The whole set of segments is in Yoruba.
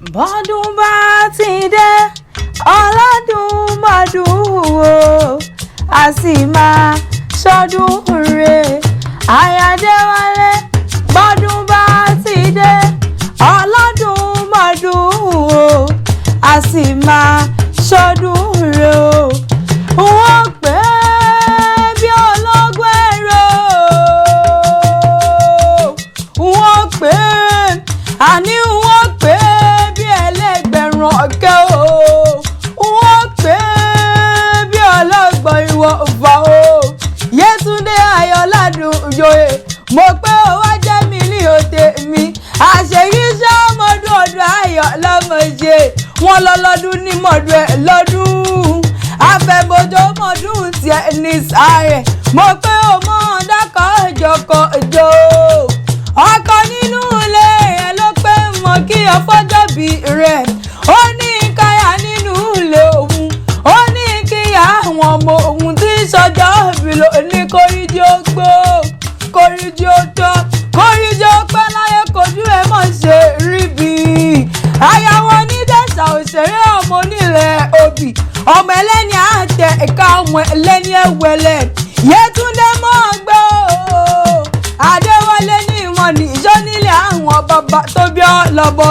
bọ́dún bá ti dé ọlọ́dún máa dùn ó a sì máa ṣọdún rẹ̀ àyàdé wálé. bọ́dún bá ti dé ọlọ́dún máa dùn ó a sì máa ṣọdún rẹ̀ ó wọ́n pè é bí ológun ẹ̀rọ wọ́n pè é àní wọ́n pè é bí ẹlẹ́gbẹ̀rún ọ̀kẹ́ o wọ́n pè é bí ọlọ́gbọ̀n ìwọ̀nba o Yétúndé Ayọ̀ládùn Òjòyè mo pé ó wá jẹ́ mi ní òde mi àṣeyí ṣá ọmọdún ọdún ayọ̀ lọ́mọ ṣe wọn lọ́lọ́dún ní mọ̀dún ẹ̀ lọ́dún afẹ́bọjọ́ mọ̀dún tiẹ̀ ní sáré mo pé ó mọ̀ dákọ̀ ìjọkọ̀ ìjọ ọkọ nínú ilé ẹ̀ ló pé mọ̀ kí ọfọ́jọ́ bí rẹ̀ ó ní káyà nínú ilé òun ó ní kíyà àwọn ọmọ òun tí sọjọ́ bí ló ní kórìdí ó gbó kórìdí ó tọ́ kórìdí ó pẹ́ láyé kojú ẹ̀ mọ̀ ṣe rí bí àyàwó onídẹ̀sà òṣèré ọmọ onílẹ̀ òbí ọmọ ẹlẹ́ni àtẹ ẹ̀ka ọmọ ẹlẹ́ni ẹ̀wẹ̀lẹ̀ Yétúndé mọ́ gbọ́ Adéwálé ní ìmọ̀ ní ìjọ nílé àwọn bàbá tó bí ọlọ́bọ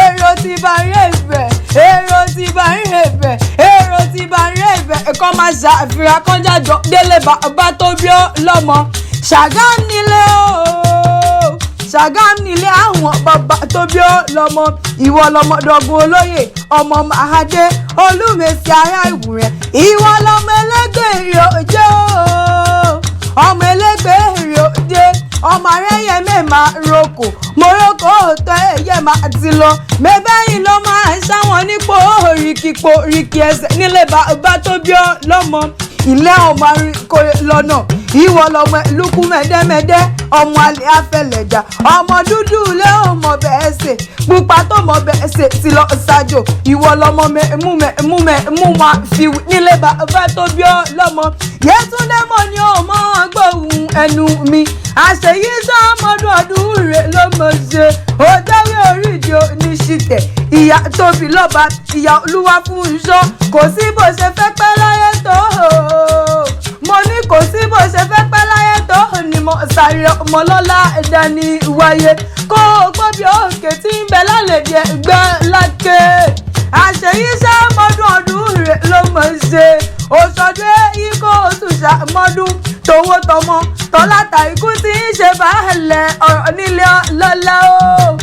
èrò ti bá rí ẹ̀fẹ̀ èrò ti bá rí ẹ̀fẹ̀ èrò ti bá rí ẹ̀fẹ̀ ẹ̀kọ́ máa ṣàfihàn kọjájọ délé bàbá tó bí ọlọ́mọ Ṣàgám nílé o Ṣàgám nílé àwọn bàbá tó bí ọlọ́mọ ìwọ lọmọdọ̀gùn olóyè ọmọ Mahadé Olúmèsì ará Ìwúrẹ́ ìwọ lọmọ ẹlẹ́gbẹ́ èrè òjò ọmọ ẹlẹ́gbẹ́ èrè òjò ọmọ arẹ́yẹ mẹ́ẹ̀má roko moroko òótọ́ ẹ̀yẹ máa ti lọ mẹ́bẹ́yìn ló máa ń ṣáwọn nípò òrìkì ẹsẹ̀ nílé bàbá tó bí ọlọ́mọ ilé ọmọ àríkò lọ́nà ìwọ lọmọ lukú mẹ́dẹ́mẹ́dẹ́ ọmọ alẹ́ afẹ́lẹ̀jà ọmọ dúdú ilé ọmọ bẹ́ẹ̀ ṣe pupa tó mọ bẹ́ẹ̀ ṣe ti lọ ṣáájò ìwọ lọmọ mú máa fi nílé bàbá tó bí ọlọ́mọ Yétúndé mọ̀ ní ọmọ gbóhùn ẹnu mi àṣeyí sọmọdún ọdún rẹ̀ ló mọ̀ ṣe òjòwé Oríkì oníṣìtẹ̀ ìyá tóbi lọ́ba ìyá olúwa fún iṣọ́ kò sí bó ṣe fẹ́ pẹ́ láyé tó mo ní kò sí bó ṣe fẹ́ pẹ́ láyé tó ni mo sáré ọmọlọ́lá ẹ̀dá ní wáyé kó o gbọ́ bí òkè tí ń bẹ lálejò ẹgbẹ́ lákè àṣeyí sọmọdún ọdún rẹ̀ ló mọ̀ ṣe òṣòdé ikọ̀ òtúnṣà mọ́dún tòwó tọmọ tọ́látà ikú tí ń ṣe báàlẹ̀ ọ̀rọ̀ nílé lọ́lá o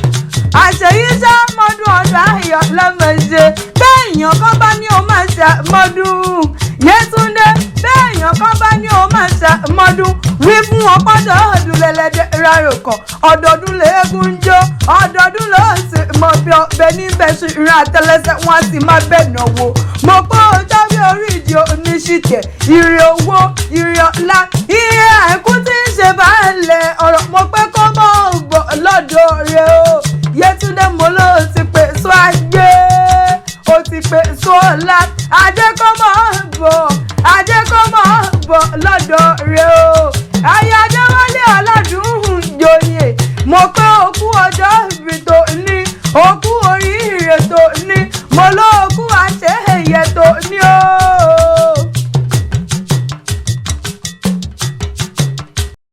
àṣeyí sọmọdún ọdún ayọ̀ lọ́mọ ṣe bẹ́ẹ̀yàn kan bá ní o máa ṣe mọ́dún Yétúndé bẹ́ẹ̀yàn kan bá ní o máa ṣe mọ́dún wí fún ọpọ́dọ̀ ọdún lẹ́lẹ́dẹ́ rárò kan ọdọọdún lẹ́ẹ̀gùn jó ọdọọdún ló sì mọ bí ọbẹ̀ níbẹ̀ sí ìran àtẹlẹsẹ̀ wọn sì máa bẹ̀ náwó mo pọ́ Ọjọ́wé Oríkì oníṣìtẹ̀ ire owó ire ọlá ire àìkú tí ń ṣe báàlẹ̀ ọ̀rọ̀ mo pé kó mọ́ ọ̀gbọ̀n lọ́dọ̀ rẹ o Yétúndé mo ló ti pè sọ ajé ó ti pè sọ ọlá